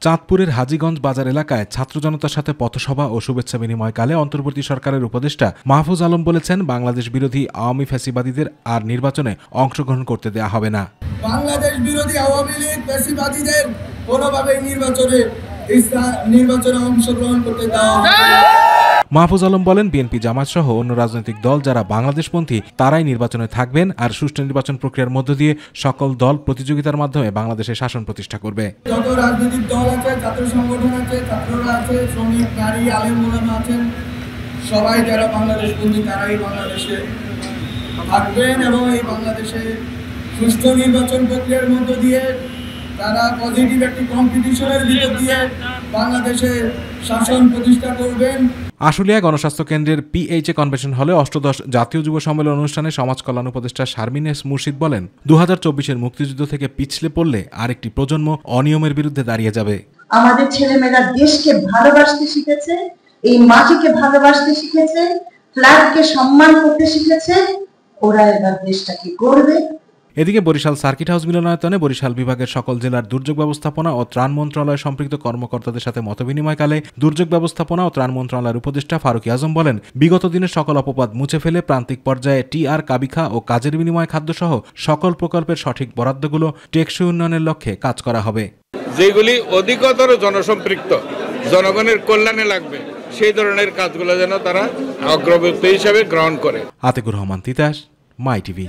চাঁদপুরের হাজীগঞ্জ বাজার এলাকায় ছাত্র জনতার সাথে পথসভা ও শুভেচ্ছা বিনিময়কালে অন্তর্বর্তী সরকারের উপদেষ্টা মাহফুজ আলম বলেছেন, বাংলাদেশ বিরোধী আওয়ামী ফ্যাসিবাদীদের আর নির্বাচনে অংশগ্রহণ করতে দেয়া হবে না। বাংলাদেশ বিরোধী আওয়ামী লীগ ফ্যাসিবাদীদের কোনোভাবেই নির্বাচনে অংশগ্রহণ করতে দেওয়া হবে না। মাহফুজ আলম বলেন, বিএনপি জামাত সহ অন্য রাজনৈতিক দল যারা বাংলাদেশপন্থী তারাই নির্বাচনে থাকবেন, আর সুষ্ঠু নির্বাচন প্রক্রিয়ার মধ্য দিয়ে সকল দল প্রতিযোগিতার মাধ্যমে বাংলাদেশে শাসন প্রতিষ্ঠা করবে। যত রাজনৈতিক দল আছে, ছাত্র সংগঠন আছে, ছাত্ররা আছে, শ্রমিক, নারী, আলেম ওলামা আছেন, সবাই যারা বাংলাদেশপন্থী তারাই বাংলাদেশে থাকবেন এবং এই বাংলাদেশে সুষ্ঠু নির্বাচন প্রক্রিয়ার মধ্য দিয়ে তারা পজিটিভ একটি কম্পিটিশনের ভিতর দিয়ে বাংলাদেশে শাসন প্রতিষ্ঠা করবেন। আশুলিয়া গণস্বাস্থ্য কেন্দ্রের PHA কনভেনশন হলে অষ্টদশ জাতীয় যুব সম্মেলন অনুষ্ঠানে সমাজ কল্যাণ উপদেষ্টা শারমিন এস মুর্শিদ বলেন, 2024-এর মুক্তিযুদ্ধ থেকে পিছলে পড়লে আরেকটি প্রজন্ম অনিয়মের বিরুদ্ধে দাঁড়িয়ে যাবে। আমাদের ছেলেমেয়েরা দেশকে ভালোবাসতে শিখেছে, এই মাটিকে ভালোবাসতে শিখেছে, ফ্ল্যাগকে সম্মান করতে শিখেছে, ওরা এবার দেশটাকে গড়বে। এদিকে বরিশাল সার্কিট হাউস মিলনায়তনে বরিশাল বিভাগের সকল জেলার দুর্যোগ ব্যবস্থাপনা ও ত্রাণ মন্ত্রণালয় সম্পৃক্ত কর্মকর্তাদের সাথে মতবিনিময়কালে দুর্যোগ ব্যবস্থাপনা ও ত্রাণ মন্ত্রণালয়ের উপদেষ্টা ফারুক আজম বলেন, বিগত দিনের সকল অপবাদ মুছে ফেলে প্রান্তিক পর্যায়ে TR কাবিখা ও কাজের বিনিময় খাদ্যসহ সকল প্রকল্পের সঠিক বরাদ্দগুলো টেকসই উন্নয়নের লক্ষ্যে কাজ করা হবে। যেগুলি অধিকতর জনসম্পৃক্ত, জনগণের কল্যাণে লাগবে, সেই ধরনের কাজগুলো যেন তারা অগ্রগতি হিসাবে গ্রহণ করে। আতিকুর রহমান তিতাস, মাই টিভি।